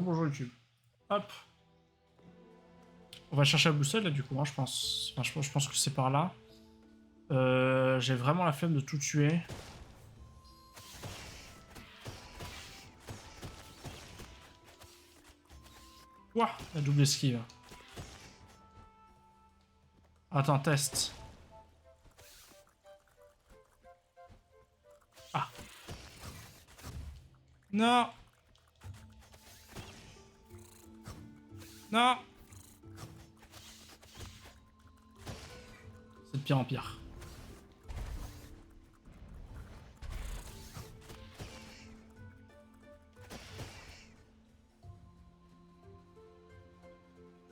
rebonjour YouTube. Hop. On va chercher la boussole là du coup, hein, je pense. Enfin, je pense que c'est par là. J'ai vraiment la flemme de tout tuer. Ouah, la double esquive. Attends, test. Ah. Non. Non. C'est de pire en pire.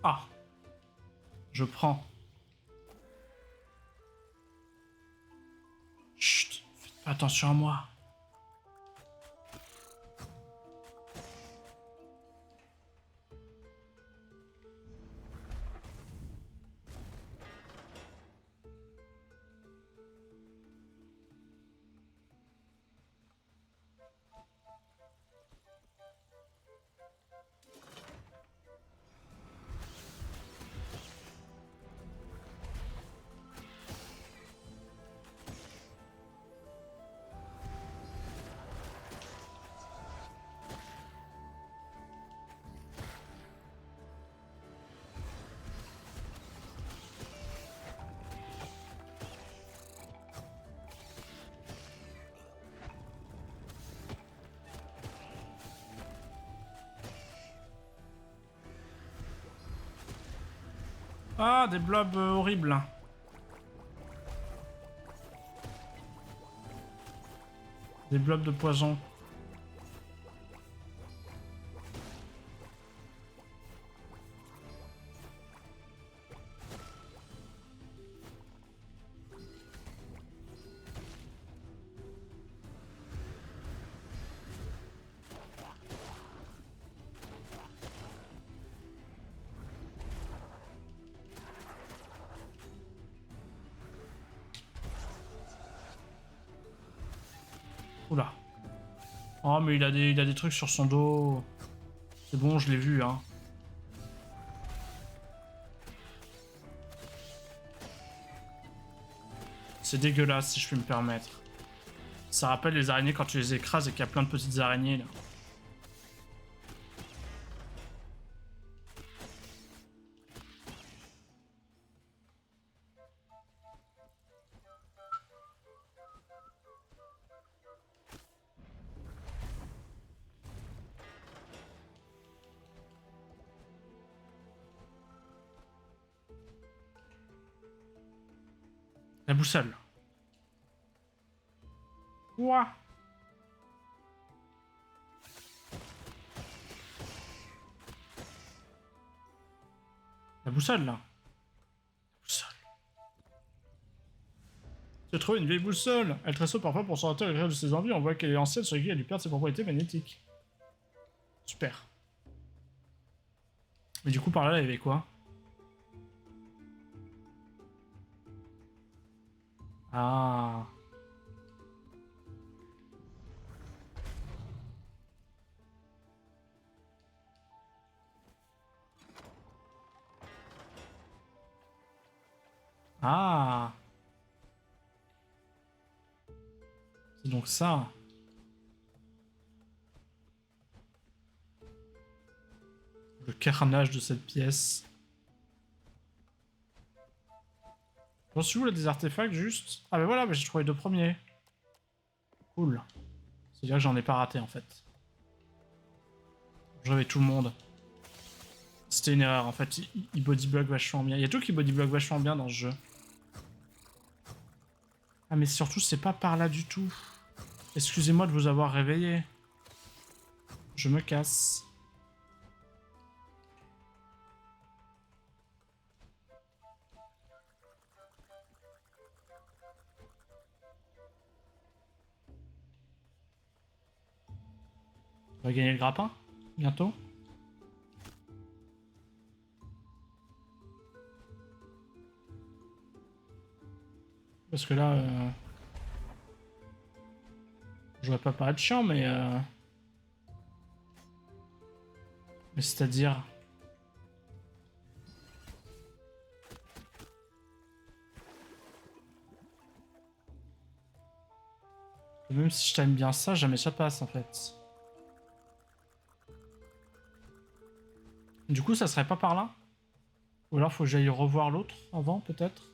Ah. Je prends. Chut. Faites pas attention à moi. Ah, des blobs horribles. Des blobs de poison. Oula. Oh, mais il a des trucs sur son dos. C'est bon, je l'ai vu, hein. C'est dégueulasse, si je puis me permettre. Ça rappelle les araignées quand tu les écrases et qu'il y a plein de petites araignées, là. La boussole. Ouah. La boussole, là. La boussole. J'ai trouvé une vieille boussole. Elle tressaute parfois pour sortir de ses envies. On voit qu'elle est ancienne, sur laquelle elle a dû perdre ses propriétés magnétiques. Super. Mais du coup, par là, il y avait quoi? Ah. Ah. C'est donc ça. Le carnage de cette pièce. J'en suis où là des artefacts juste? Ah bah voilà, bah, j'ai trouvé les deux premiers. Cool. C'est-à-dire que j'en ai pas raté en fait. J'avais tout le monde. C'était une erreur en fait, il bodyblock vachement bien. Il y a tout qui bodyblock vachement bien dans ce jeu. Ah mais surtout c'est pas par là du tout. Excusez-moi de vous avoir réveillé. Je me casse. On va gagner le grappin bientôt. Parce que là, je voudrais pas paraître chiant, mais Mais c'est-à-dire... Même si je t'aime bien ça, jamais ça passe en fait. Du coup, ça serait pas par là? Ou alors faut que j'aille revoir l'autre avant, peut-être?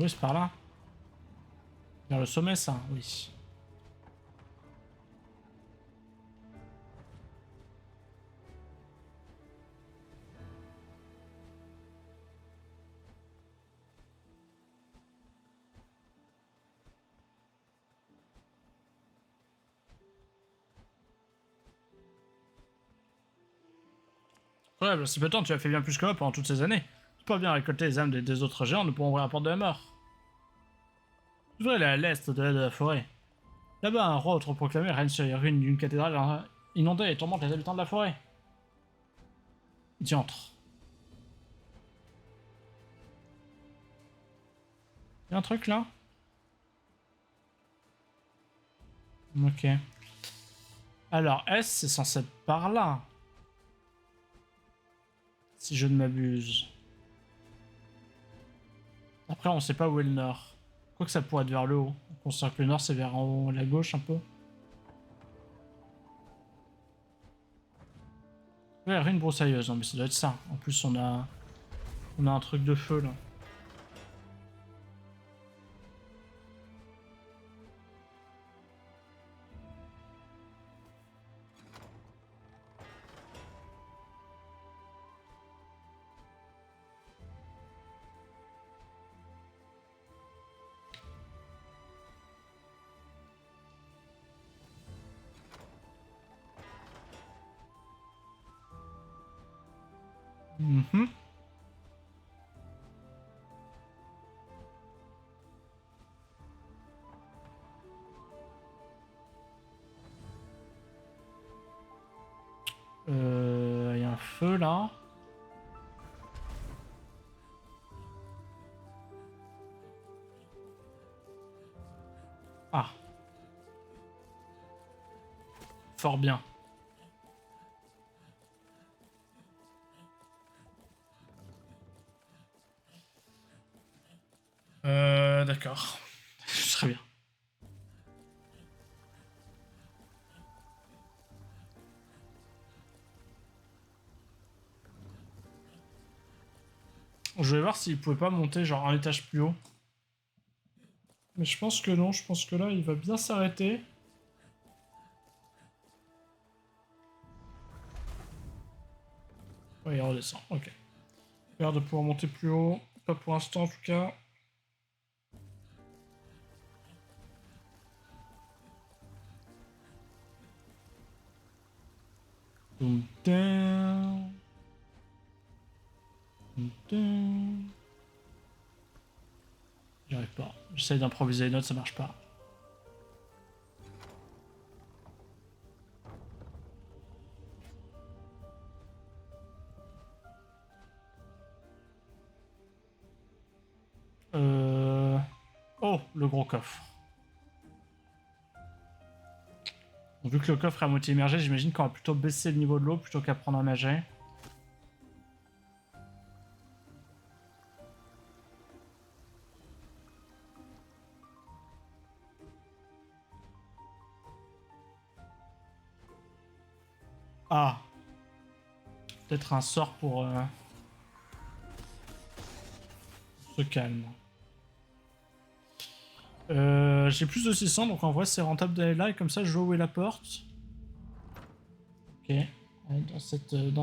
Oui, c'est par là. Vers le sommet, ça, oui. Ouais, bah, c'est pétant, tu as fait bien plus que moi pendant toutes ces années. Tu peux bien récolter les âmes des autres géants, nous pourrons ouvrir la porte de la mort. Tu devrais aller à l'est de la forêt. Là-bas, un roi autoproclamé règne sur les ruines d'une cathédrale inondée et tourmente les habitants de la forêt. Diantre. Y'a un truc là? Ok. Alors, S, c'est censé être par là. Si je ne m'abuse. Après, on sait pas où est le nord. Quoique ça pourrait être vers le haut. On sent que le nord, c'est vers en haut, la gauche un peu. Ouais, ruine broussailleuse. Non, mais ça doit être ça. En plus, on a un truc de feu là. Mhm. Y a un feu là. Ah, fort bien. D'accord. Très bien. Je vais voir s'il pouvait pas monter genre un étage plus haut. Mais je pense que non, je pense que là, il va bien s'arrêter. Ouais, il redescend, ok. L'air de pouvoir monter plus haut. Pas pour l'instant en tout cas. Dum, dum. Dum, dum. J'y arrive pas. J'essaye d'improviser les notes, ça marche pas. Oh, le gros coffre. Bon, vu que le coffre est à moitié immergé, j'imagine qu'on va plutôt baisser le niveau de l'eau plutôt qu'à prendre un nager. Ah, peut-être un sort pour se calme. J'ai plus de 600, donc en vrai c'est rentable d'aller là, et comme ça je vois où est la porte. Ok, dans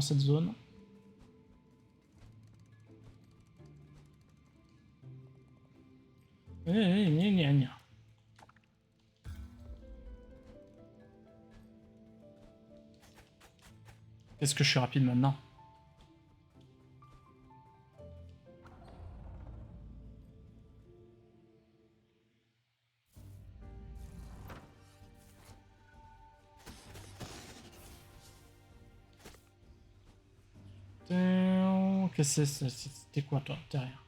cette zone. Gna, gna, gna. Qu'est-ce que je suis rapide maintenant? Qu'est-ce que c'est? C'était quoi toi derrière?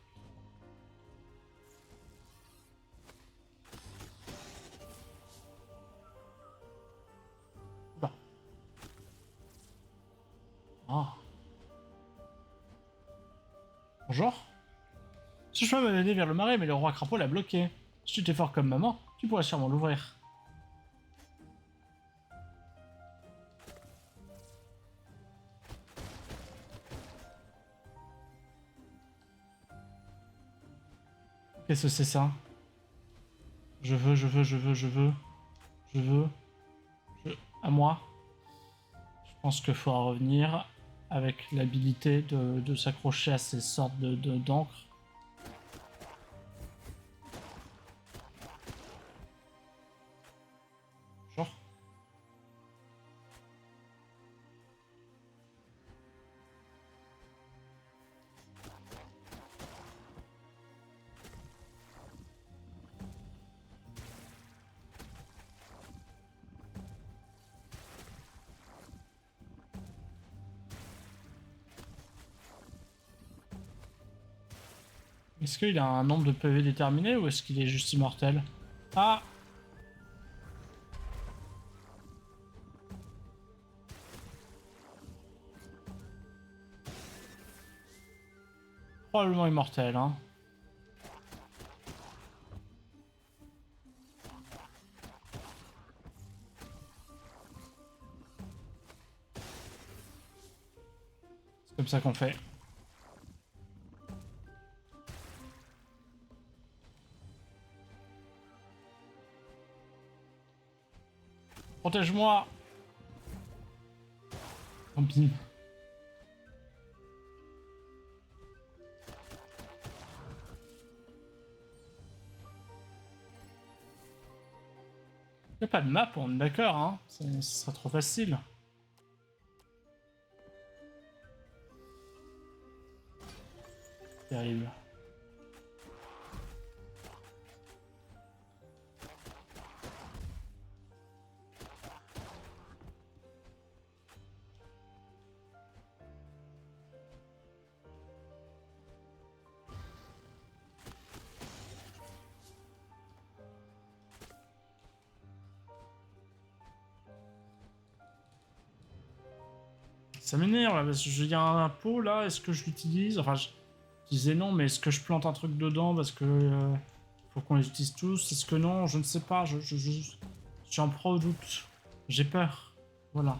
Oula. Ah. Bonjour. Ce chemin m'a mené vers le marais, mais le roi crapaud l'a bloqué. Si tu t'es fort comme maman, tu pourrais sûrement l'ouvrir. Qu'est-ce que c'est ça? Je veux, je veux, je veux, je veux, je veux. À moi. Je pense qu'il faudra revenir avec l'habilité de s'accrocher à ces sortes d'encre. Genre. Est-ce qu'il a un nombre de PV déterminé ou est-ce qu'il est juste immortel? Ah! Probablement immortel, hein. C'est comme ça qu'on fait. Protège-moi! Tant pis. Y'a pas de map, on est d'accord, hein. Ce serait trop facile. Terrible. Ça m'énerve là, parce que il y a un pot là, est-ce que je l'utilise? Enfin, je disais non, mais est-ce que je plante un truc dedans parce que faut qu'on les utilise tous? Est-ce que non? Je ne sais pas, je suis en pro doute. J'ai peur. Voilà.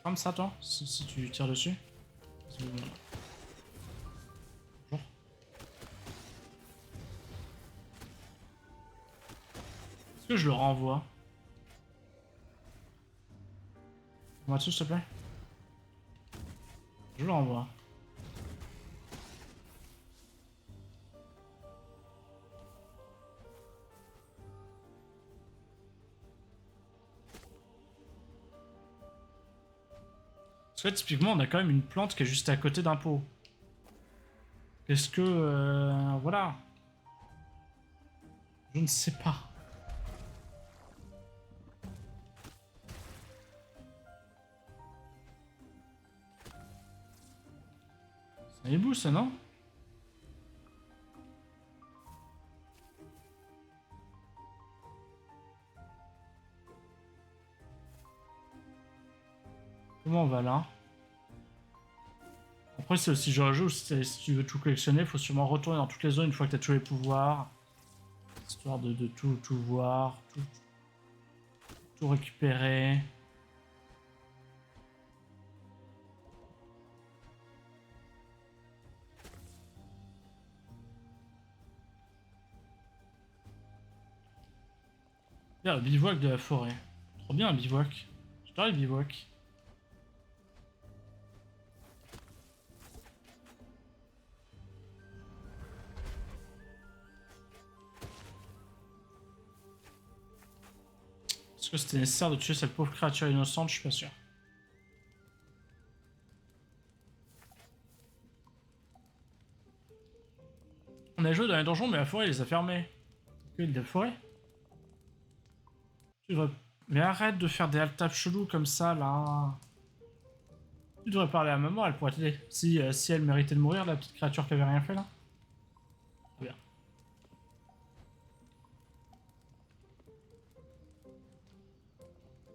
Comme ça, toi, si tu tires dessus. Bonjour. Est-ce que je le renvoie? On va dessus, s'il te plaît. Je le renvoie. Parce que là, typiquement, on a quand même une plante qui est juste à côté d'un pot. Est-ce que... voilà. Je ne sais pas. C'est un hibou, ça, non? Comment on va là? Après, c'est aussi genre un jeu où si tu veux tout collectionner, il faut sûrement retourner dans toutes les zones une fois que tu as tous les pouvoirs. Histoire de tout voir, tout récupérer. Bien, le bivouac de la forêt. Trop bien un bivouac. J'adore les bivouacs. Est-ce que c'était nécessaire de tuer cette pauvre créature innocente? Je suis pas sûr. On a joué dans les donjons, mais la forêt les a fermés. Que de forêt. Tu devrais... Mais arrête de faire des alt-tabs chelous comme ça, là. Tu devrais parler à maman, elle pourrait t'aider. Si elle méritait de mourir, la petite créature qui avait rien fait, là. Bien.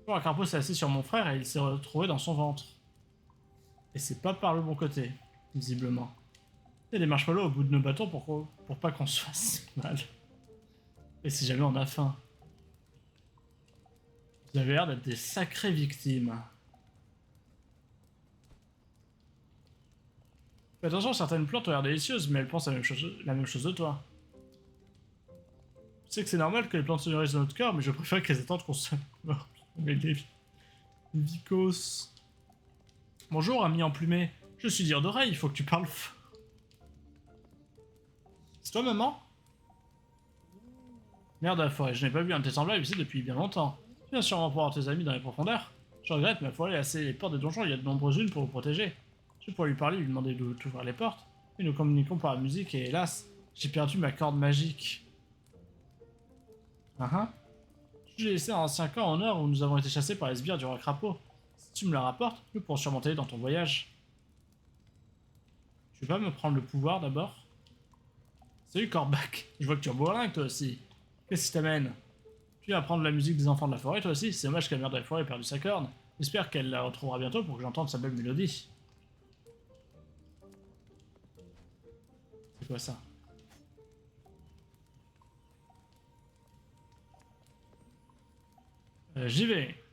Bon, un crapaud s'est assis sur mon frère et il s'est retrouvé dans son ventre. Et c'est pas par le bon côté, visiblement. Il y a des marshmallows au bout de nos bâtons pour pas qu'on se fasse mal. Et si jamais on a faim. Vous avez l'air d'être des sacrées victimes. Fais attention, certaines plantes ont l'air délicieuses, mais elles pensent la même chose de toi. Je sais que c'est normal que les plantes se nourrissent de notre corps, mais je préfère qu'elles attendent qu'on soit mort. Mais les vicos. Bonjour, ami emplumé. Je suis dire d'oreille, il faut que tu parles. C'est toi, maman? Merde à la forêt, je n'ai pas vu un de tes semblables ici depuis bien longtemps. Tu viens sûrement pour avoir tes amis dans les profondeurs. Je regrette, ma forêt est assez les portes des donjons, il y a de nombreuses unes pour vous protéger. Je pourrais lui parler, lui demander d'ouvrir les portes. Mais nous communiquons par la musique et hélas, j'ai perdu ma corde magique. Je l'ai laissé un ancien camp en or où nous avons été chassés par les sbires du roi crapaud. Si tu me la rapportes, nous pourrons surmonter dans ton voyage. Tu veux pas me prendre le pouvoir d'abord? Salut Corbac, je vois que tu es bourlingue toi aussi. Qu'est-ce qui t'amène? Tu viens apprendre la musique des enfants de la forêt toi aussi? C'est dommage que la mère de la forêt ait perdu sa corde. J'espère qu'elle la retrouvera bientôt pour que j'entende sa belle mélodie. C'est quoi ça? J'y vais.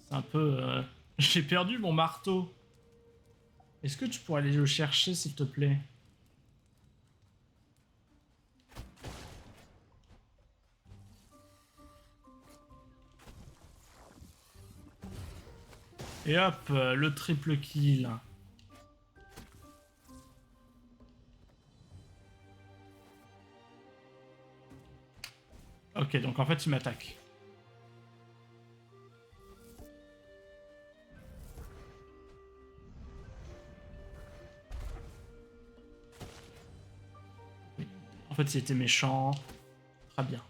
C'est un peu... J'ai perdu mon marteau. Est-ce que tu pourrais aller le chercher s'il te plaît? Et hop, le triple kill. Ok, donc en fait il m'attaque. En fait il était méchant. Très bien.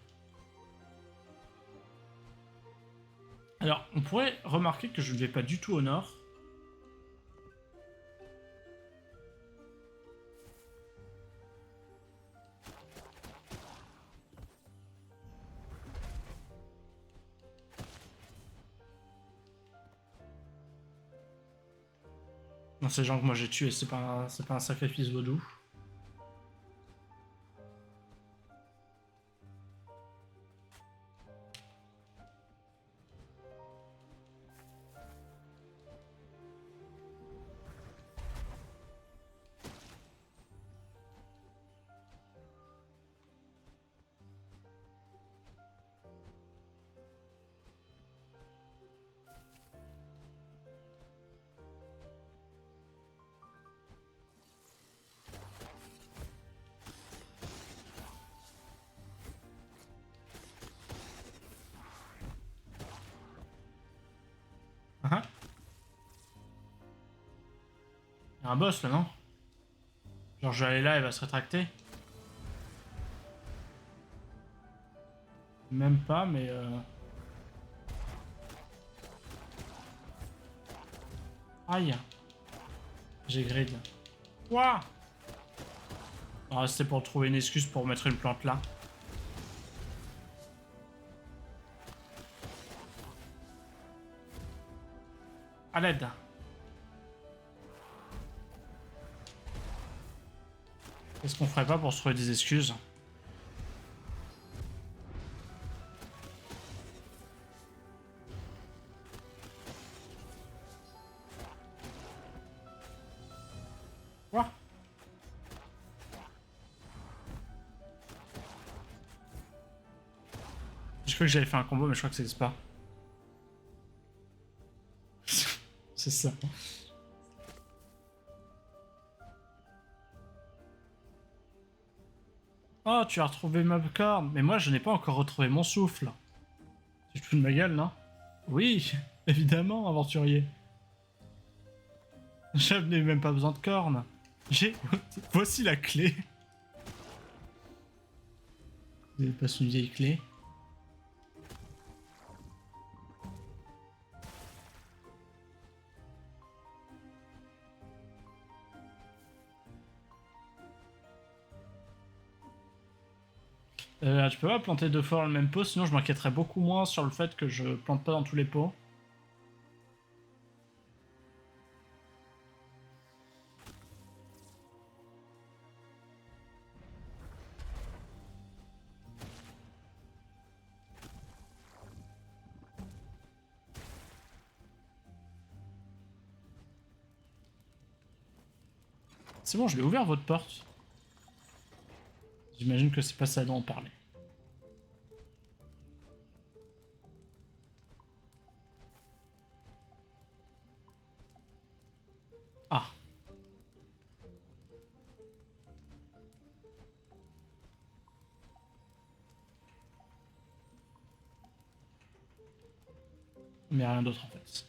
Alors, on pourrait remarquer que je ne vais pas du tout au nord. Non, ces gens que moi j'ai tués, c'est pas un sacrifice vaudou. Uh-huh. Il y a un boss là, non? Genre je vais aller là, il va se rétracter. Même pas, mais aïe. J'ai grid. Ouah. Ah, c'était pour trouver une excuse pour mettre une plante là. À l'aide. Qu'est-ce qu'on ferait pas pour se trouver des excuses? Quoi? Je crois que j'avais fait un combo, mais je crois que c'est pas. C'est ça. Oh, tu as retrouvé ma corne. Mais moi, je n'ai pas encore retrouvé mon souffle. Tu te fous de ma gueule, non? Oui, évidemment, aventurier. Je n'ai même pas besoin de cornes. J'ai... Voici la clé. Vous pas une vieille clé. Tu peux pas planter 2 fois dans le même pot, sinon je m'inquiéterais beaucoup moins sur le fait que je plante pas dans tous les pots. C'est bon, je l'ai ouvert votre porte. J'imagine que c'est pas ça dont on parlait. Ah. Mais rien d'autre en fait.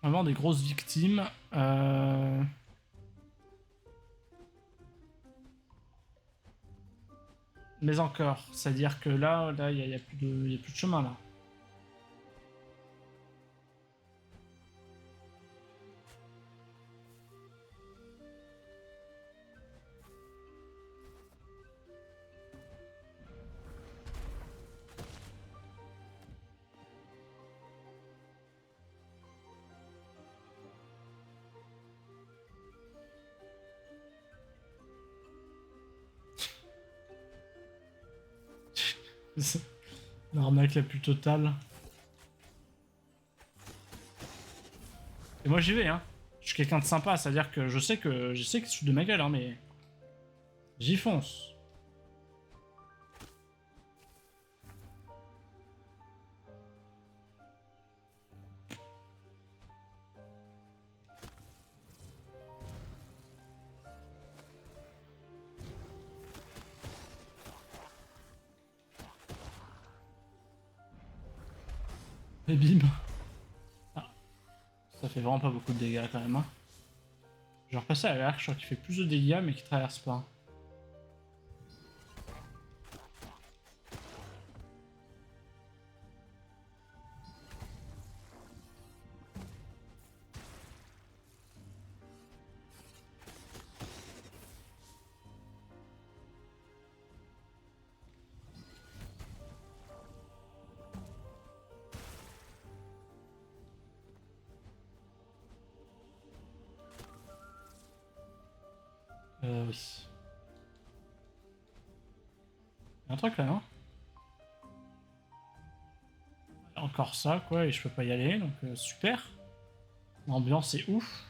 Vraiment des grosses victimes. Mais encore, c'est-à-dire que là, il y a plus de chemin là. L'arnaque la plus totale. Et moi j'y vais, hein. Je suis quelqu'un de sympa, c'est-à-dire que je sais que je suis de ma gueule, hein, mais j'y fonce. Et bim. Ah, ça fait vraiment pas beaucoup de dégâts quand même, hein. Je vais repasser à l'arc, je crois qu'il fait plus de dégâts mais qu'il traverse pas. Oui. Il y a un truc là, non? Encore ça, quoi, et je peux pas y aller, donc super. L'ambiance est ouf.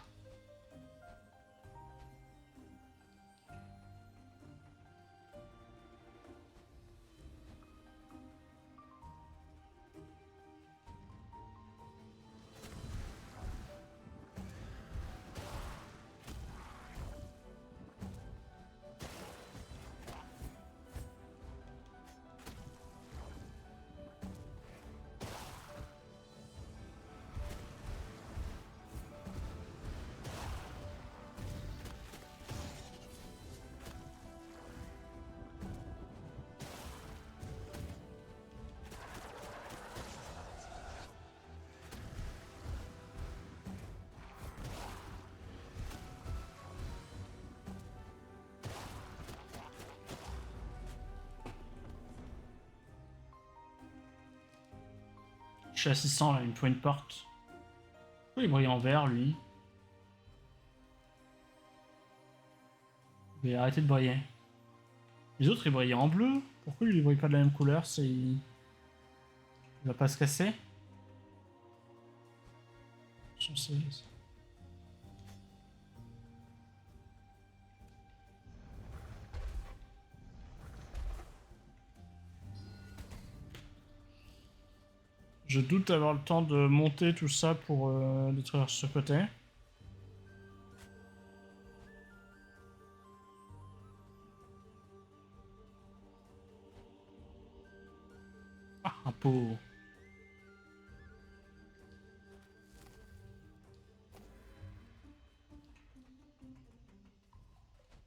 Je suis assistant là, il me faut une porte. Pourquoi il brille en vert lui? Il va arrêter de briller. Les autres ils brillaient en bleu. Pourquoi lui il brille pas de la même couleur? C'est... Il va pas se casser? Je doute avoir le temps de monter tout ça pour détruire ce côté. Ah, un pot.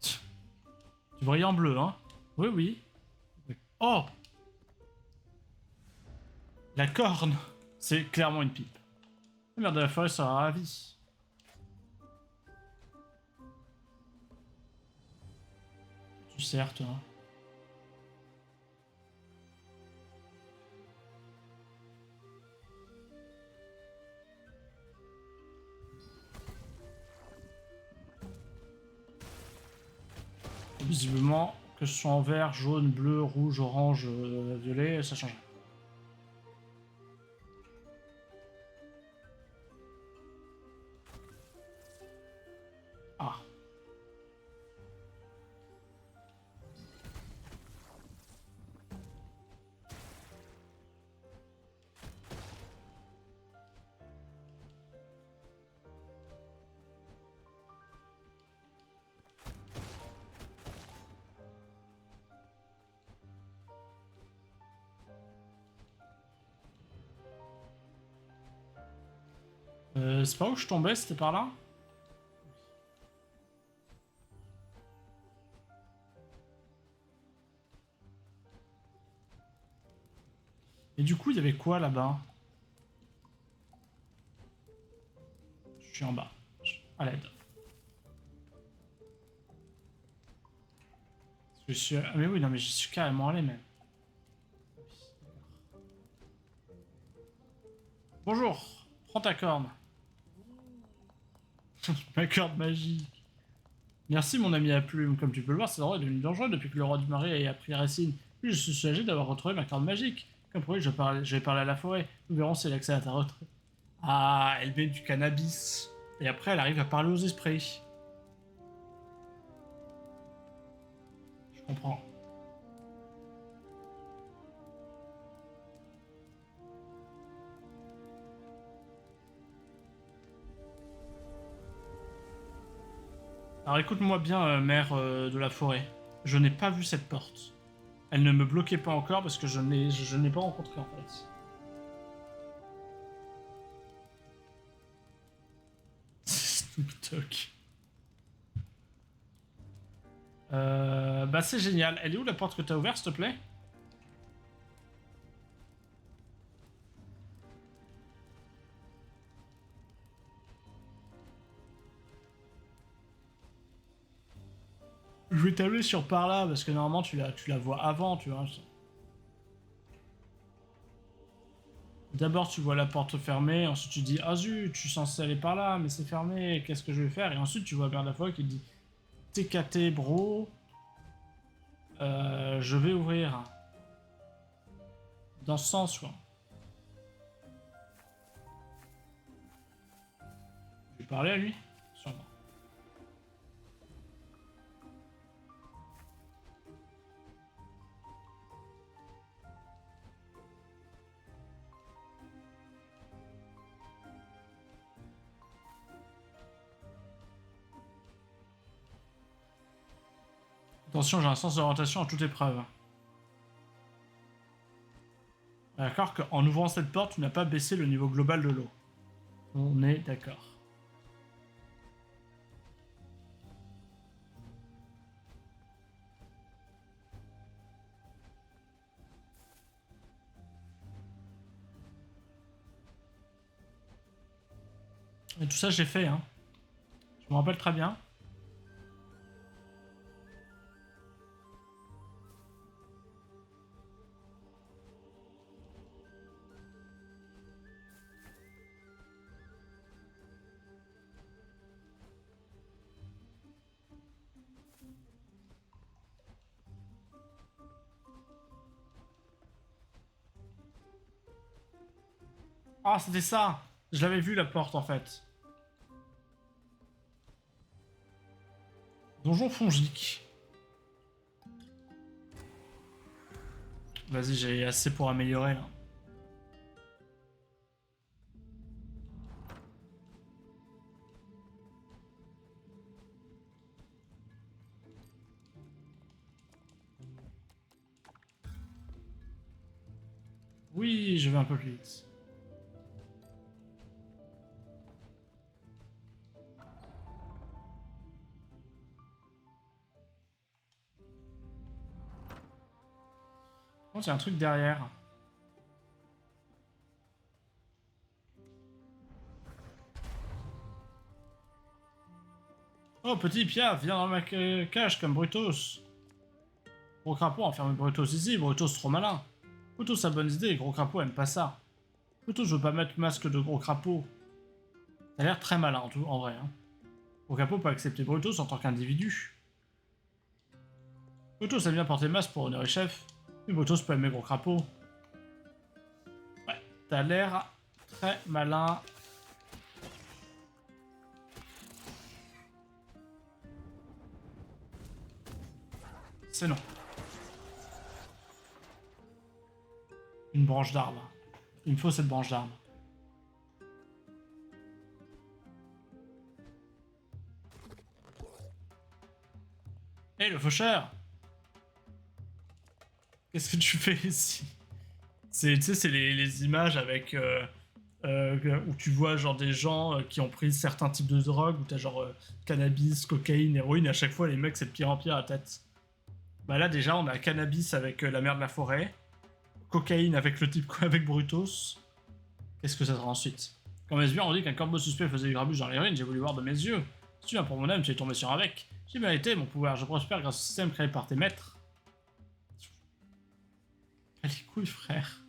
Tu brilles en bleu, hein? Oui, oui. Oh! La corne! C'est clairement une pipe. La mère de la forêt sera ravie. Tu sers, toi. Visiblement, que ce soit en vert, jaune, bleu, rouge, orange, violet, ça change. Ah. C'est pas où je tombais, c'était par là? Et du coup, il y avait quoi là-bas? Je suis en bas. À l'aide. Je suis... Ah, mais oui, non, mais j'y suis carrément allé, même. Bonjour. Prends ta corne. Ma corde magique. Merci, mon ami à plume. Comme tu peux le voir, cet endroit est devenu dangereux depuis que le roi du marais a pris racine. Puis je suis soulagé d'avoir retrouvé ma corde magique. Comme promis, je vais parler à la forêt. Nous verrons si elle accède à ta retraite. Ah, elle met du cannabis. Et après, elle arrive à parler aux esprits. Je comprends. Alors écoute-moi bien, mère de la forêt. Je n'ai pas vu cette porte. Elle ne me bloquait pas encore parce que je n'ai pas rencontré en fait. Snoop Dogg. Bah c'est génial. Elle est où la porte que t'as ouverte, s'il te plaît? Je vais t'amener sur par là parce que normalement tu la vois avant, tu vois. D'abord tu vois la porte fermée, ensuite tu dis ah zut, je suis censé aller par là, mais c'est fermé, qu'est-ce que je vais faire? Et ensuite tu vois bien la fois qui dit TKT bro, je vais ouvrir. Dans ce sens, quoi. Je vais parler à lui? Sûrement. Attention, j'ai un sens d'orientation à toute épreuve. D'accord qu'en ouvrant cette porte, tu n'as pas baissé le niveau global de l'eau. On est d'accord. Et tout ça, j'ai fait, hein. Je me rappelle très bien. Ah, c'était ça! Je l'avais vu, la porte, en fait. Donjon fongique. Vas-y, j'ai assez pour améliorer, là. Oui, je vais un peu plus vite. Oh, il y a un truc derrière. Oh, petit Pia, viens dans ma cage comme Brutus. Gros crapaud, enferme Brutus ici. Brutus trop malin. Brutus a bonne idée, gros crapaud aime pas ça. Brutus veut pas mettre masque de gros crapaud. Ça a l'air très malin en tout, en vrai. Hein. Gros crapaud peut accepter Brutus en tant qu'individu. Brutus aime bien porter masque pour honorer chef. Mais Brutus peut aimer gros crapaud. Ouais, t'as l'air très malin. C'est non. Une branche d'arbre. Il me faut cette branche d'arbre. Hé, le faucheur! Qu'est-ce que tu fais ici? Tu sais, c'est les images avec... où tu vois genre des gens qui ont pris certains types de drogues, où t'as genre cannabis, cocaïne, héroïne, à chaque fois les mecs c'est de pire en pire à la tête. Bah là déjà on a cannabis avec la mère de la forêt, cocaïne avec le type avec Brutus. Qu'est-ce que ça sera ensuite? Quand mes yeux ont dit qu'un corbeau suspect faisait du grabuge dans les ruines, j'ai voulu voir de mes yeux. Si tu viens pour mon âme, tu es tombé sur un mec. J'ai mérité mon pouvoir, je prospère grâce au système créé par tes maîtres. Ah les couilles frère.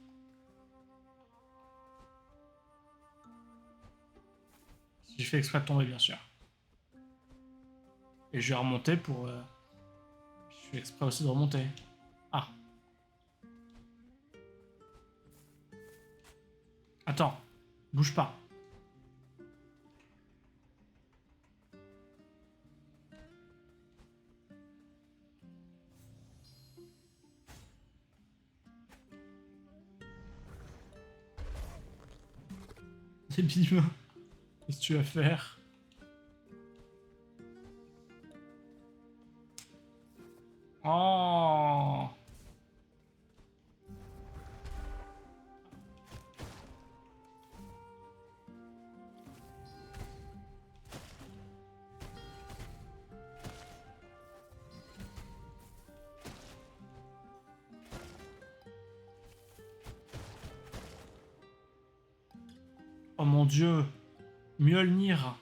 J'ai fait exprès de tomber bien sûr. Et je vais remonter pour... Je fais exprès aussi de remonter. Ah. Attends. Bouge pas. C'est bim. Qu'est-ce que tu vas faire? Oh. Oh mon dieu. Mjolnir.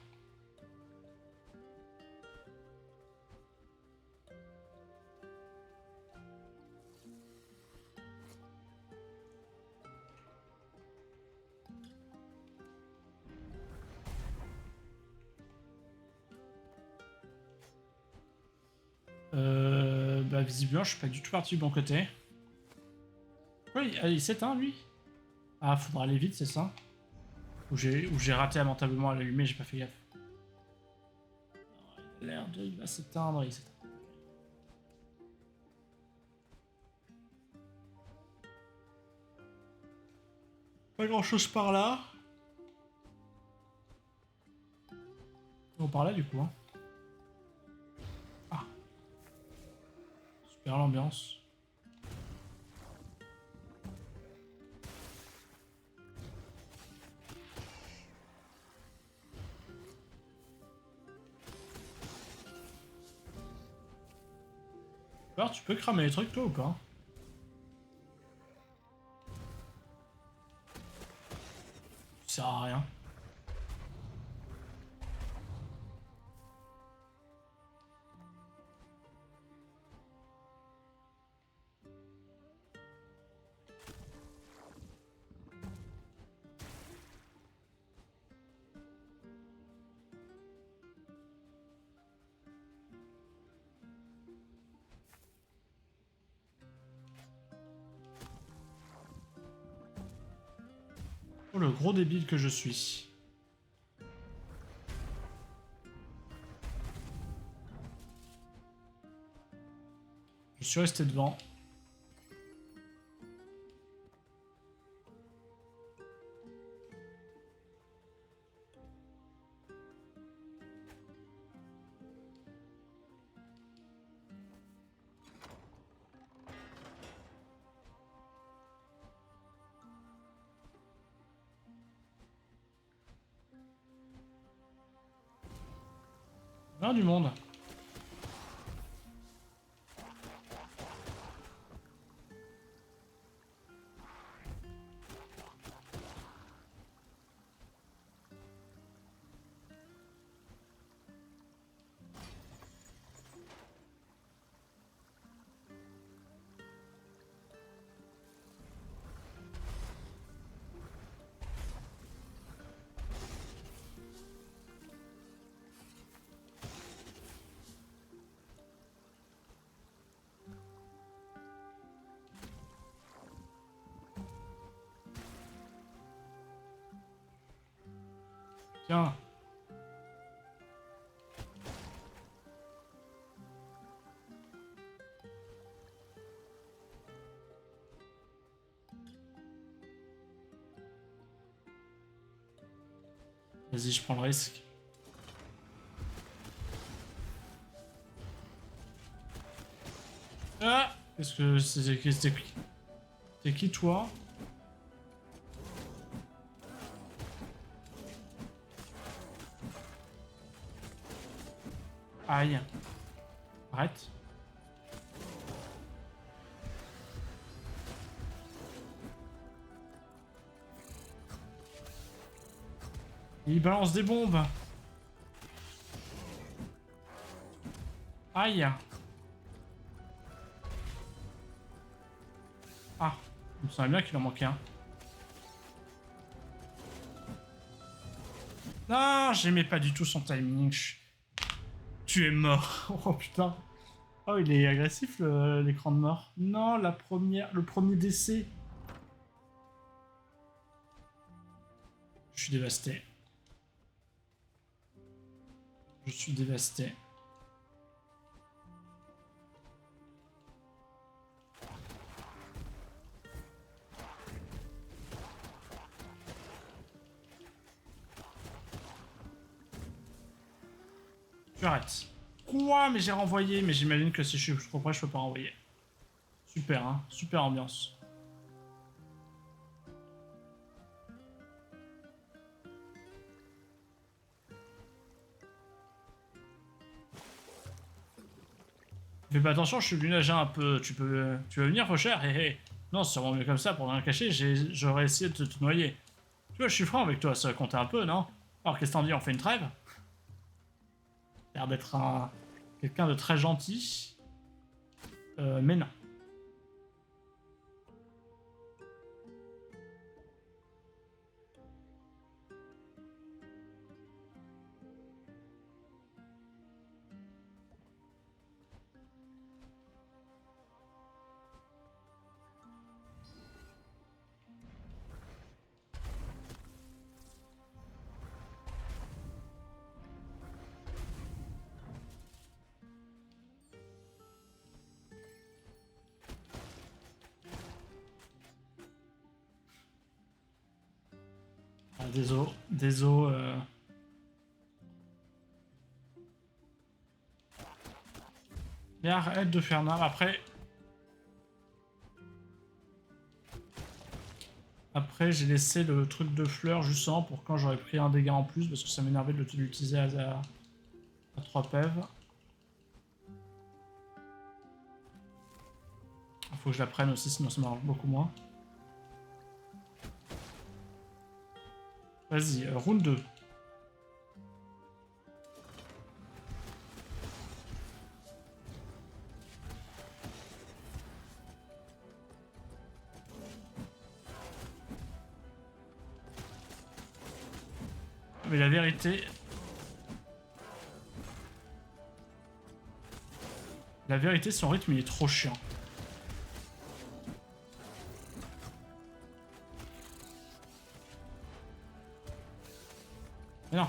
Bah visiblement je suis pas du tout parti du bon côté. Oui, il s'éteint lui. Ah, faudra aller vite, c'est ça? Ou j'ai raté lamentablement à l'allumer, j'ai pas fait gaffe. Il a l'air de... Il va s'éteindre, il s'éteint. Pas grand chose par là. On par là du coup. Hein. Ah. Super l'ambiance. Alors tu peux cramer les trucs toi ou pas? Ça sert à rien. Oh le gros débile que je suis. Je suis resté devant. Non, du monde. Tiens. Vas-y, je prends le risque. Ah! Qu'est-ce que c'est qui toi? Aïe. Arrête. Il balance des bombes. Aïe. Ah, il me semble bien qu'il en manquait un. Non, j'aimais pas du tout son timing. Tu es mort. Oh putain. Oh, il est agressif l'écran de mort. Non, le premier décès. Je suis dévasté. Je suis dévasté. J'arrête. Quoi? Mais j'ai renvoyé. Mais j'imagine que si je suis trop près, je peux pas renvoyer. Super, hein. Super ambiance. Fais pas attention, je suis venu nager un peu. Tu veux venir, Rocher? Hé hé. Non, c'est sûrement mieux comme ça, pour rien cacher, j'aurais essayé de te noyer. Tu vois, je suis franc avec toi, ça va compter un peu, non? Alors, qu'est-ce que t'en dis, on fait une trêve? L'air d'être quelqu'un de très gentil. Mais non. Ah, désolé. Mais arrête de faire mal. Après, j'ai laissé le truc de fleurs justement pour quand j'aurais pris un dégât en plus parce que ça m'énervait de l'utiliser à 3 PEV. Faut que je la prenne aussi, sinon ça m'arrange beaucoup moins. Vas-y, round 2. Mais la vérité... La vérité, son rythme, il est trop chiant. Mais non.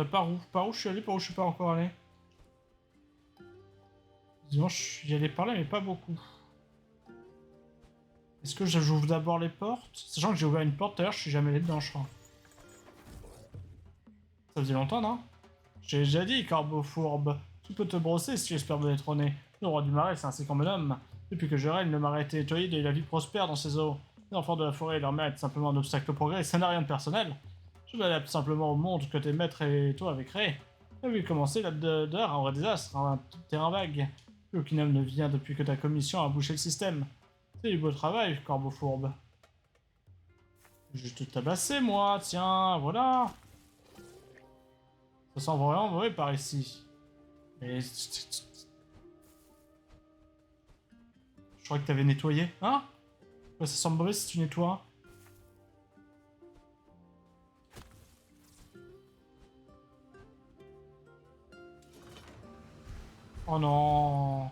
Par où? Par où je suis allé, par où je suis pas encore allé? Disons, je suis allé par là, mais pas beaucoup. Est-ce que j'ouvre d'abord les portes? Sachant que j'ai ouvert une porte, d'ailleurs, je suis jamais allé dedans, je crois. Ça faisait longtemps, non? J'ai déjà dit, corbeau fourbe. Tu peux te brosser si tu espères me détrôner. Le roi du marais, c'est ainsi qu'on me nomme. Depuis que je règne, le marais est étoïde et la vie prospère dans ses eaux. Les enfants de la forêt et leur maître simplement un obstacle au progrès, ça n'a rien de personnel. Je m'adapte simplement au monde que tes maîtres et toi avez créé. Et oui, commencer là-dedans, un vrai désastre, un terrain vague. Plus aucun homme ne vient depuis que ta commission a bouché le système. C'est du beau travail, corbeau fourbe. Je vais te tabasser, moi, tiens, voilà. Ça sent vraiment mauvais par ici. Mais... Je crois que t'avais nettoyé. Hein? Ouais, ça sent mauvais si tu nettoies. Oh non.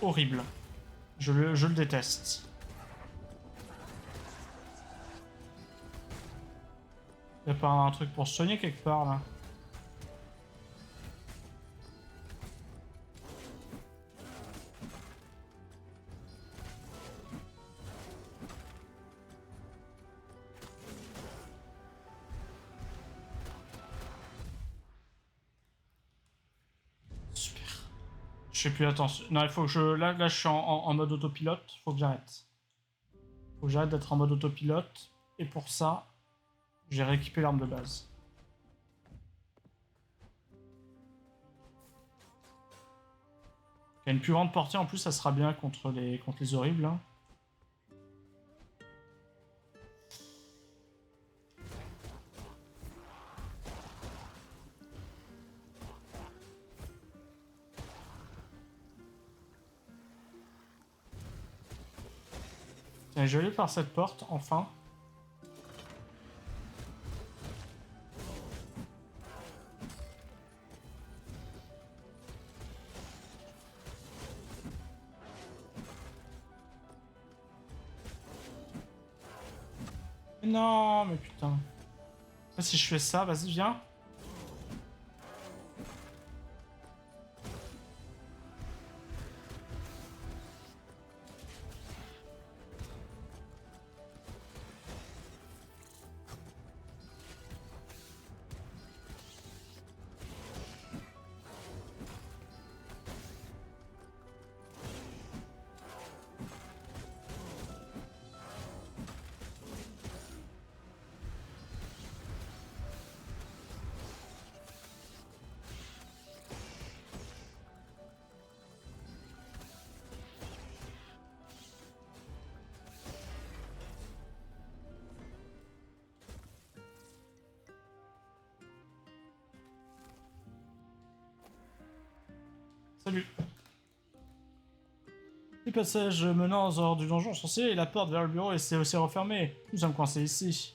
Horrible. Je le déteste. Y'a pas un truc pour se soigner quelque part là? Super. Je sais plus, attention. Non, il faut que je. Là je suis en mode autopilote. Faut que j'arrête. Faut que j'arrête d'être en mode autopilote. Et pour ça, j'ai rééquipé l'arme de base. Il y a une plus grande portée en plus, ça sera bien contre les horribles. Hein. Tiens, je vais aller par cette porte, enfin. Mais non, mais putain. Si je fais ça, vas-y, viens. Salut. Les passages menant hors du donjon sont scellés et la porte vers le bureau est aussi refermée. Nous sommes coincés ici.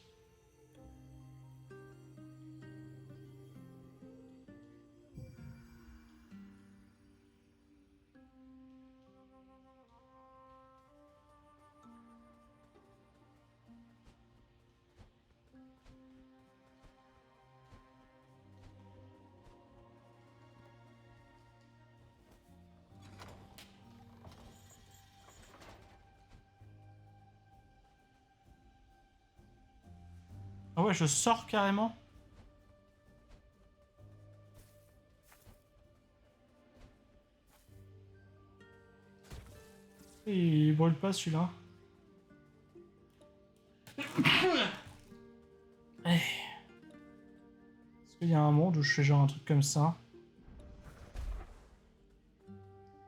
Ah ouais, je sors carrément. Et il brûle pas celui-là. Est-ce qu'il y a un monde où je fais genre un truc comme ça?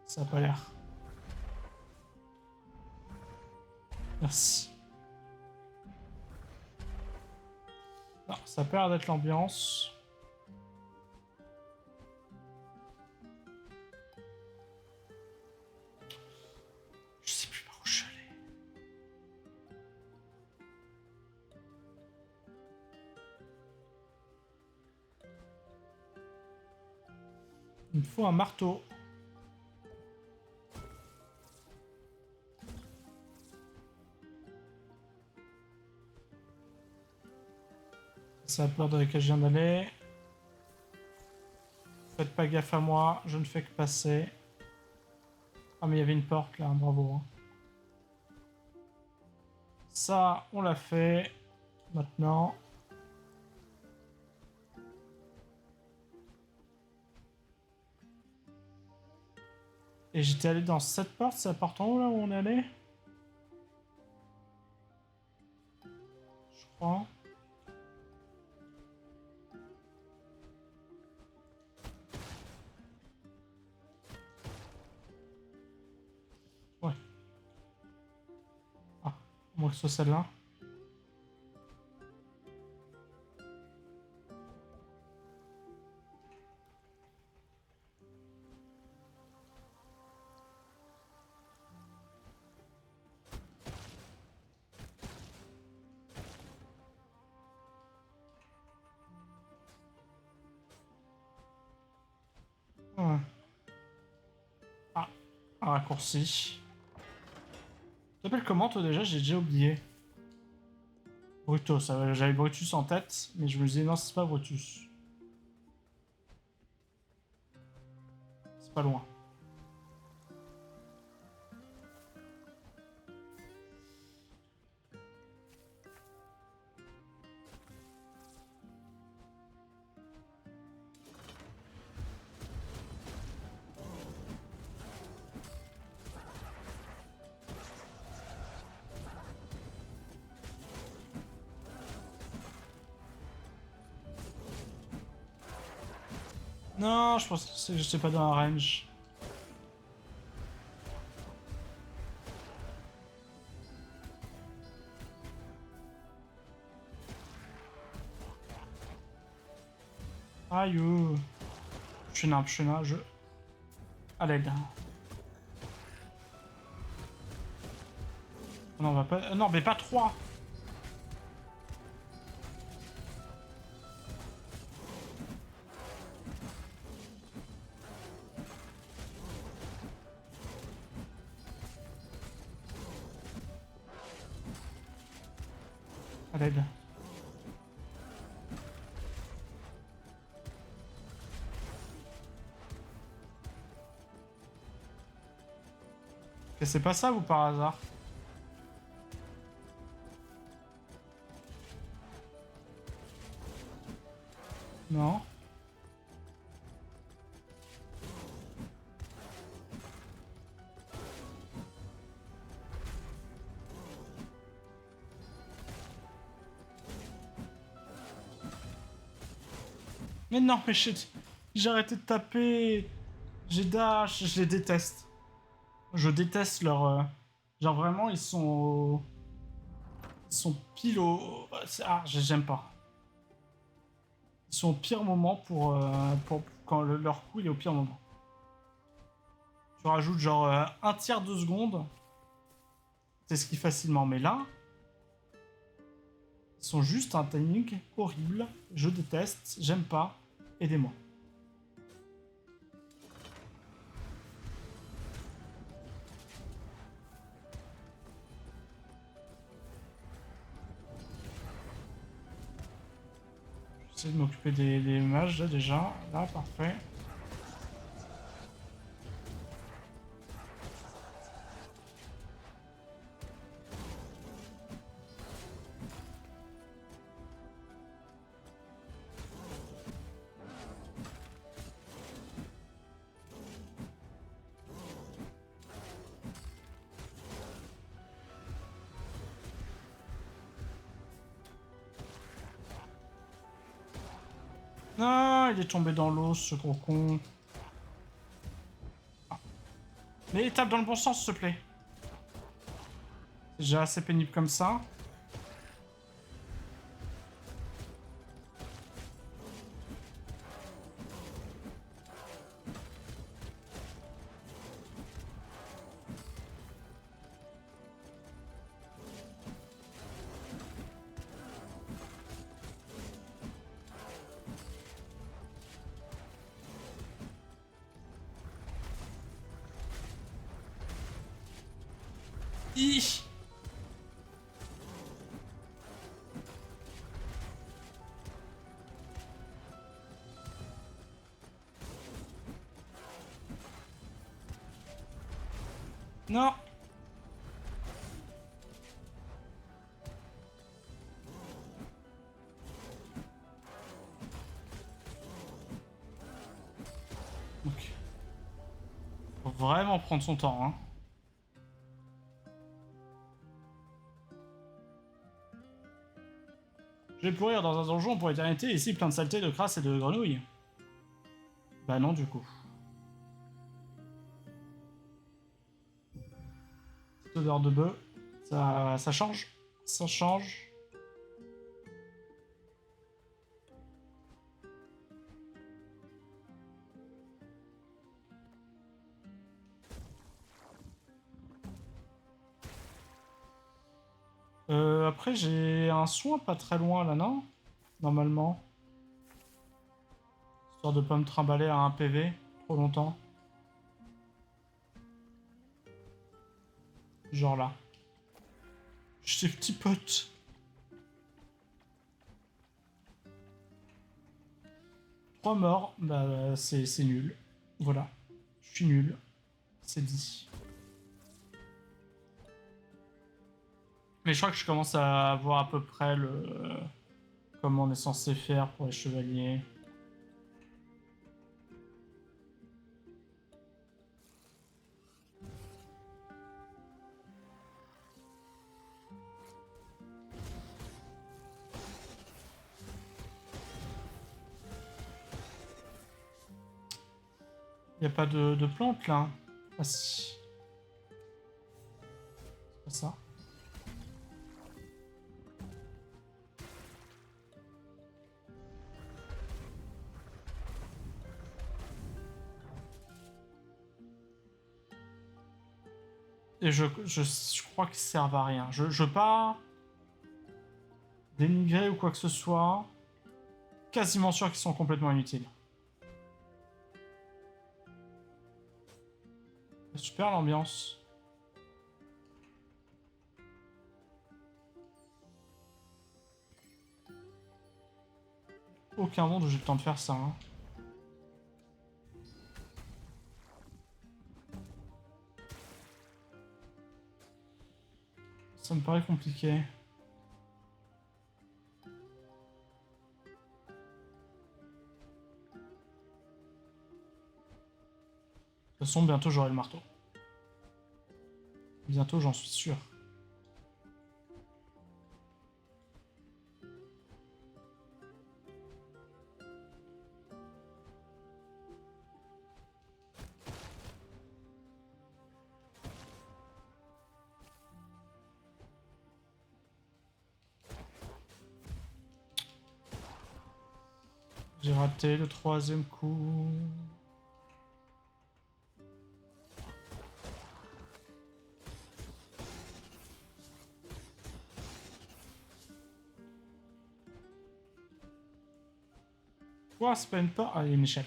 Ça a pas l'air. Merci. Non, ça perd d'être l'ambiance. Je sais plus par où je suis allé. Il me faut un marteau. C'est la porte dans laquelle je viens d'aller. Faites pas gaffe à moi, je ne fais que passer. Ah mais il y avait une porte là, bravo. Hein. Ça, on l'a fait. Maintenant. Et j'étais allé dans cette porte, c'est la porte en haut là où on est allé? Je crois. Ouais. Ah, moi que ce soit celle-là. Ouais. Ah, un raccourci. Tu t'appelles comment toi déjà? J'ai déjà oublié. Brutus, j'avais Brutus en tête, mais je me disais non, c'est pas Brutus. C'est pas loin. Non, je pense que j'étais pas dans la range. Aïe. Je suis nain, je... À l'aide. Non, on va pas... Non, mais pas 3. À l'aide. Et c'est pas ça ou par hasard? Non. Mais non, mais j'ai arrêté de taper. J'ai dash, je les déteste. Je déteste leur... Genre vraiment, ils sont... Ils sont pile au... Ah, j'aime pas. Ils sont au pire moment pour quand leur coup il est au pire moment. Tu rajoutes genre un tiers de seconde. C'est ce qui facilement. Mais là, ils sont juste un timing horrible. Je déteste, j'aime pas. Aidez-moi. J'essaie de m'occuper des mages là, déjà. Là, parfait. Non, il est tombé dans l'eau, ce gros con. Ah. Mais tape dans le bon sens, s'il te plaît. déjà assez pénible comme ça. Ih. Non. Ok. Faut vraiment prendre son temps, hein. Je vais pourrir dans un donjon pour l'éternité, ici plein de saleté, de crasse et de grenouilles. Bah non, du coup. Cette odeur de bœuf, ça change. Ça change. Après, j'ai un soin pas très loin là, non? Normalement. Histoire de pas me trimballer à un PV trop longtemps. Genre là. J'ai des petits potes. 3 morts, bah c'est nul. Voilà. Je suis nul. C'est dit. Mais je crois que je commence à voir à peu près le comment on est censé faire pour les chevaliers. Y a pas de plantes là. Ah si. C'est pas ça. Et je crois qu'ils servent à rien. Je veux pas dénigrer ou quoi que ce soit. Quasiment sûr qu'ils sont complètement inutiles. Super l'ambiance. Aucun monde où j'ai le temps de faire ça. Hein. Ça me paraît compliqué. De toute façon, bientôt j'aurai le marteau. Bientôt, j'en suis sûr. J'ai raté le 3e coup. Ouah, c'est pas une porte. Ah, il y a une échelle.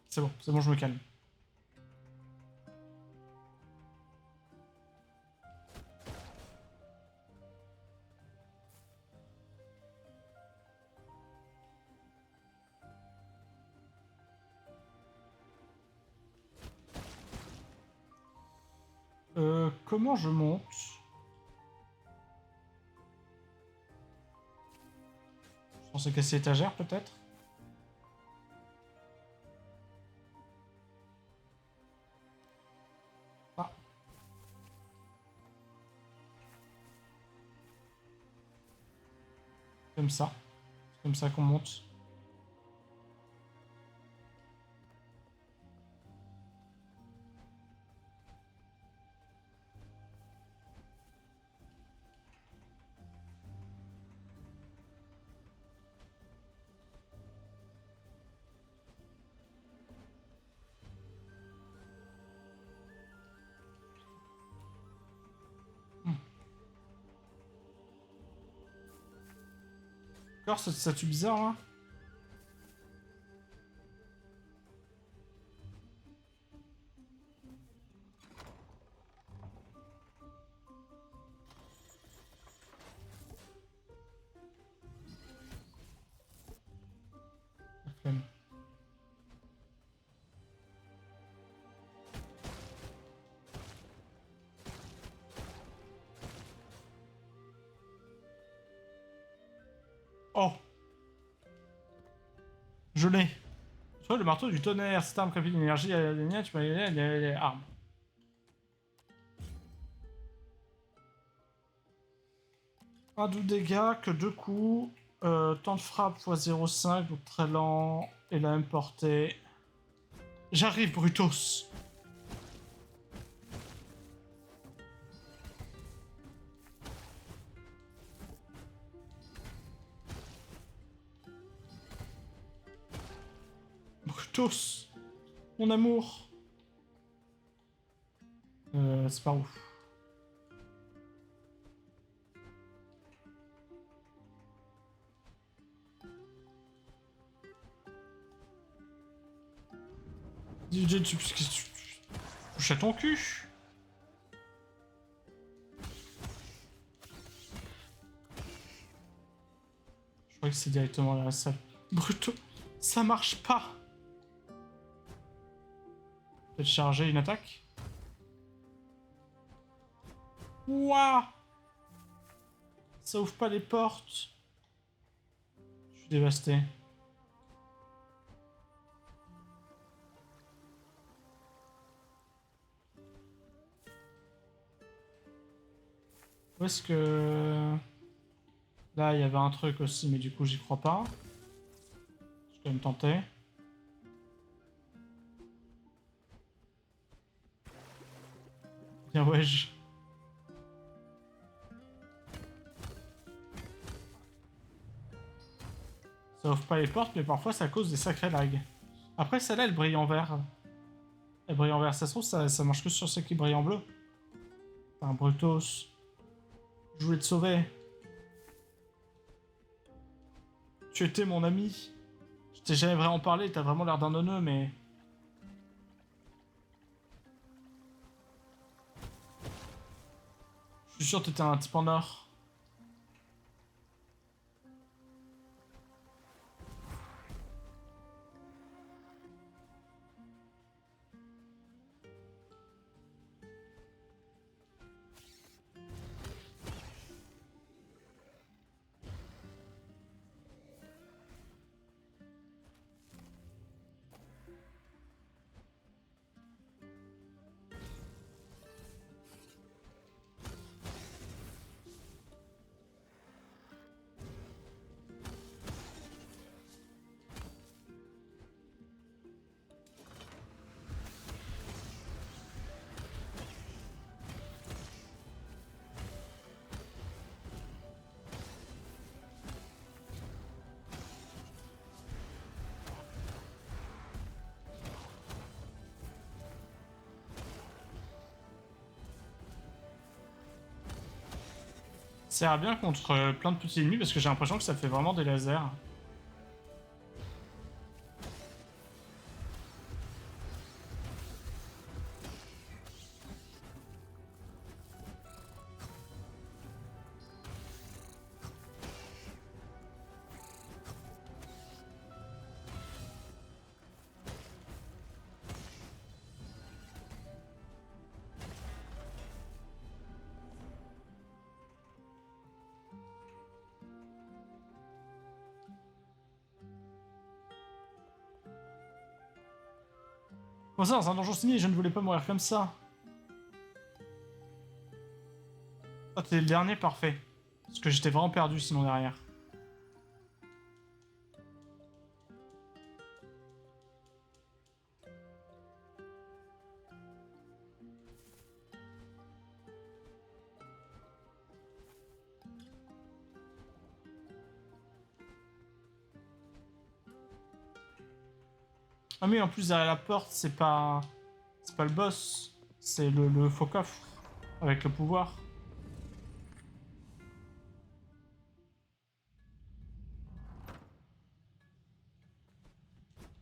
C'est bon, je me calme. Comment je monte? Je pensais casser l'étagère, peut-être? Ah. Comme ça. C'est comme ça qu'on monte. Encore cette statue bizarre là. La flemme. Oh! Je l'ai. Tu vois, le marteau du tonnerre, cette arme capille d'énergie à l'énergie, tu peux les armes. Un 12 dégâts, que 2 coups. Temps de frappe x 0,5, donc très lent. Et la même portée. J'arrive, Brutus! Brutus! Mon amour! C'est pas ouf. DJ, tu touches à ton cul. Je crois que c'est directement dans la salle. Bruto, ça marche pas. Peut-être charger une attaque. Ouah! Ça ouvre pas les portes. Je suis dévasté. Où est-ce que... Là, il y avait un truc aussi, mais du coup, j'y crois pas. Je vais quand même tenter. Bien, wesh. Ça ouvre pas les portes, mais parfois ça cause des sacrés lags. Après, celle-là, elle brille en vert. Elle brille en vert. Ça se trouve, ça marche que sur ceux qui brillent en bleu. T'es un Brutus. Je voulais te sauver. Tu étais mon ami. Je t'ai jamais vraiment parlé, t'as vraiment l'air d'un neuneu, mais... Je suis sûr que t'étais un type en or. Ça sert bien contre plein de petits ennemis parce que j'ai l'impression que ça fait vraiment des lasers. Comment ça, dans un donjon signé, je ne voulais pas mourir comme ça. Ah, t'es le dernier, parfait. Parce que j'étais vraiment perdu sinon derrière. Ah mais en plus derrière la porte, c'est pas... C'est pas le boss. C'est le faux coffre. Avec le pouvoir.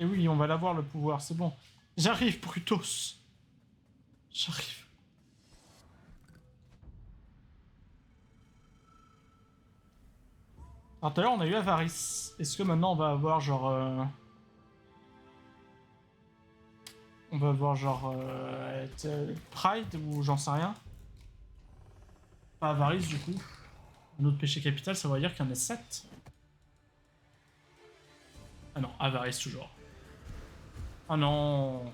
Et oui, on va l'avoir le pouvoir, c'est bon. J'arrive, Brutus. J'arrive. Alors tout à l'heure on a eu Avarice. Est-ce que maintenant on va avoir genre... On va avoir genre... Pride ou j'en sais rien. Pas Avarice du coup. Un autre péché capital, ça va dire qu'il y en a 7. Ah non, Avarice toujours. Ah non.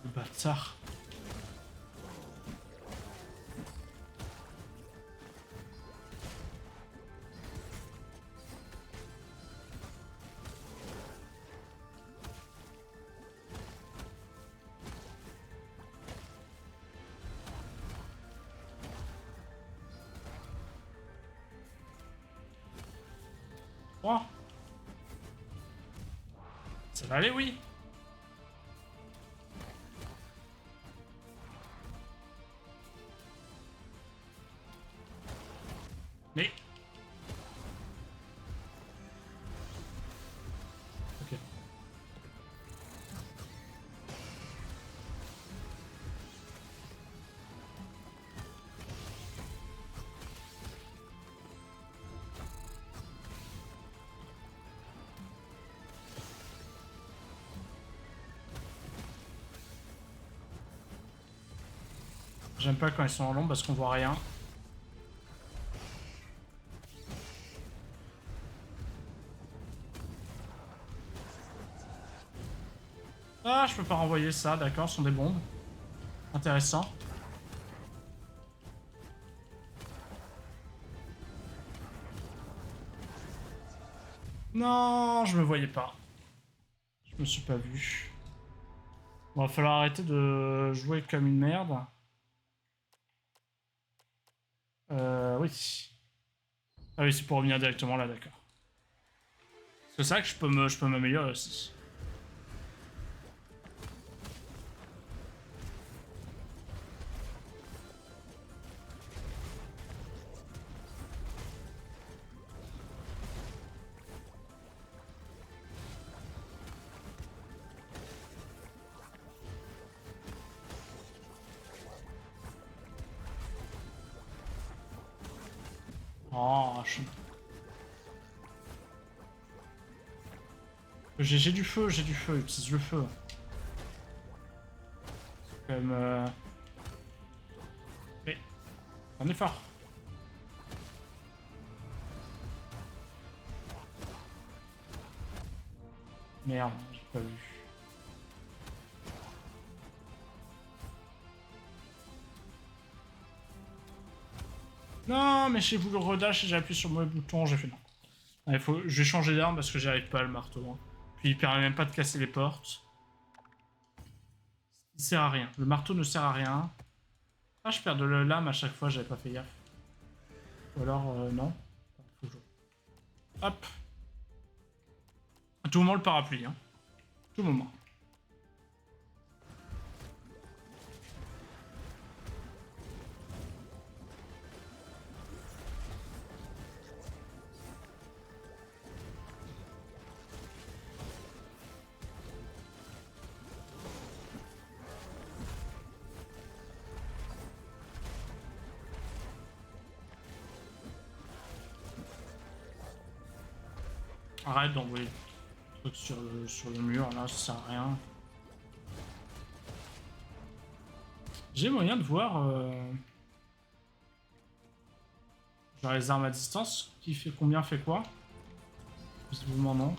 Le bâtard. Oh. Ça va aller, oui. Mais... Ok. J'aime pas quand ils sont en long parce qu'on voit rien. Ah, je peux pas renvoyer ça, d'accord, ce sont des bombes. Intéressant. Non, je me voyais pas. Je me suis pas vu. Bon, va falloir arrêter de jouer comme une merde. Oui. Ah oui, c'est pour revenir directement là, d'accord. C'est ça que je peux m'améliorer aussi. Oh, j'ai du feu, utilise le feu. Comme Mais, un effort. Merde, j'ai pas vu. Non, mais j'ai voulu le redash et j'ai appuyé sur le mauvais bouton, j'ai fait non. Allez, je vais changer d'arme parce que j'arrive pas à le marteau. Hein. Puis il permet même pas de casser les portes. Il sert à rien. Le marteau ne sert à rien. Ah, je perds de la lame à chaque fois, j'avais pas fait gaffe. Ou alors, non. Toujours. Hop. À tout moment, le parapluie. Hein. À tout moment. Arrête d'envoyer des trucs sur le mur, là, ça sert à rien. J'ai moyen de voir... genre les armes à distance, qui fait combien fait quoi. Visiblement non.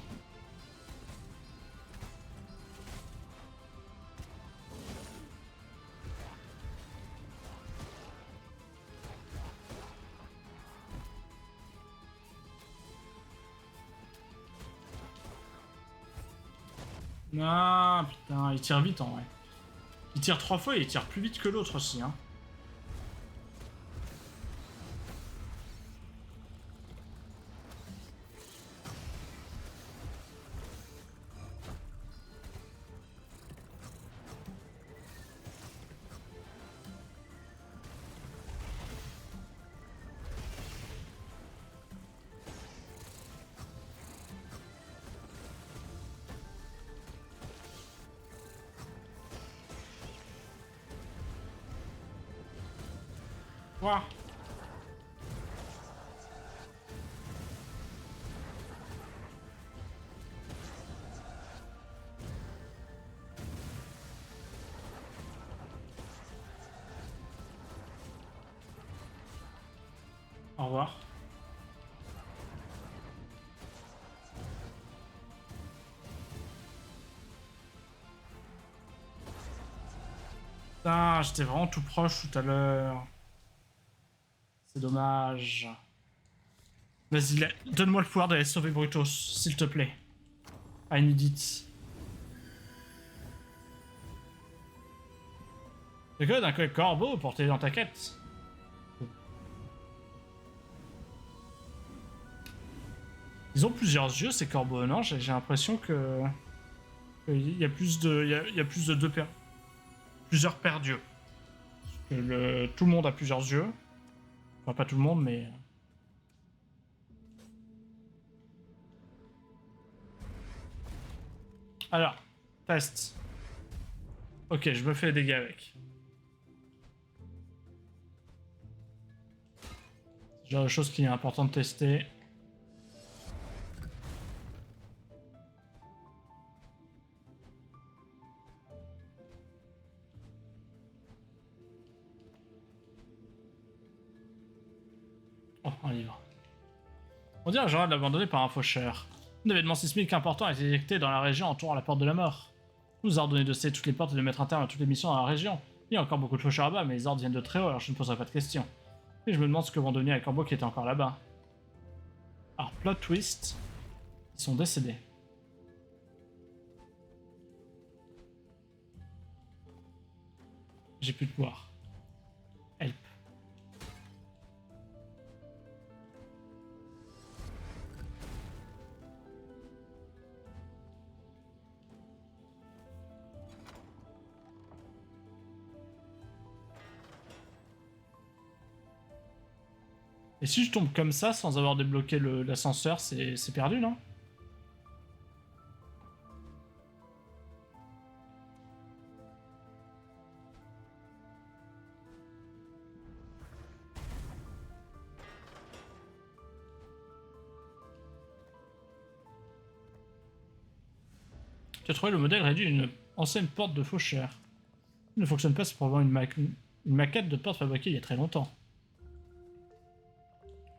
Ah putain, il tire vite en vrai. Il tire 3 fois et il tire plus vite que l'autre aussi. Hein. Quoi? Au revoir. Putain, j'étais vraiment tout proche tout à l'heure. C'est dommage. Vas-y, donne-moi le pouvoir d'aller sauver Brutus, s'il te plaît. I need it. C'est que d'un coup corbeau pour t'aider dans ta quête. Ils ont plusieurs yeux ces corbeaux, non? J'ai l'impression que... Il y a plus de... Il y a plus de plusieurs paires d'yeux. Tout le monde a plusieurs yeux. Enfin, pas tout le monde, mais... Alors, test. Ok, je me fais des dégâts avec. C'est le genre de chose qui est important de tester. Oh, un livre. On dirait j'aurais l'abandonné par un faucheur. Un événement sismique important a été détecté dans la région entourant la porte de la mort. On nous a ordonné de sceller toutes les portes et de mettre un terme à toutes les missions dans la région. Il y a encore beaucoup de faucheurs là-bas, mais les ordres viennent de très haut, alors je ne poserai pas de questions. Et je me demande ce que vont devenir les corbeaux qui étaient encore là-bas. Alors, plot twist, ils sont décédés. J'ai plus de pouvoir. Help. Et si je tombe comme ça sans avoir débloqué l'ascenseur, c'est perdu, non? Tu as trouvé le modèle réduit d'une ancienne porte de faucheur. Il ne fonctionne pas, c'est probablement une maquette de porte fabriquée il y a très longtemps.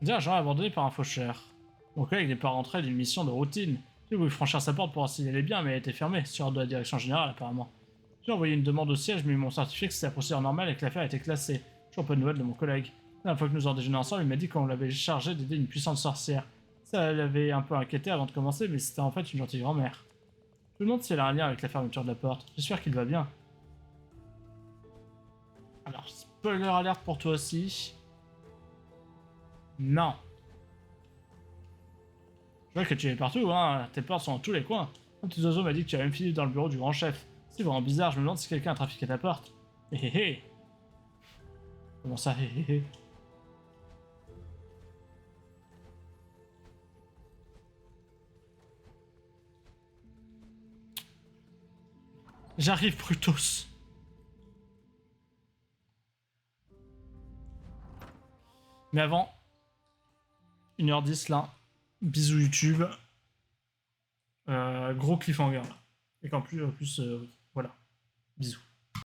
Dire un genre abandonné par un faucheur. Mon collègue n'est pas rentré d'une mission de routine. J'ai voulu franchir sa porte pour voir s'il allait bien, mais elle était fermée, sur ordre de la direction générale apparemment. J'ai envoyé une demande au siège, mais ils m'ont certifié que c'était la procédure normale et que l'affaire était classée. Toujours pas de nouvelles de mon collègue. La dernière fois que nous avons déjeuné ensemble, il m'a dit qu'on l'avait chargé d'aider une puissante sorcière. Ça l'avait un peu inquiété avant de commencer, mais c'était en fait une gentille grand-mère. Je me demande si elle a un lien avec la fermeture de la porte. J'espère qu'il va bien. Alors, spoiler alert pour toi aussi. Non. Je vois que tu es partout, hein. Tes portes sont dans tous les coins. Un petit oiseau m'a dit que tu avais même fini dans le bureau du grand chef. C'est vraiment bizarre, je me demande si quelqu'un a trafiqué ta porte. Hé hé hé. Comment ça, hé hé hé? J'arrive, Brutus. Mais avant, 1h10 là. Bisous YouTube. Gros cliffhanger là. Et qu'en plus, oui. Voilà. Bisous.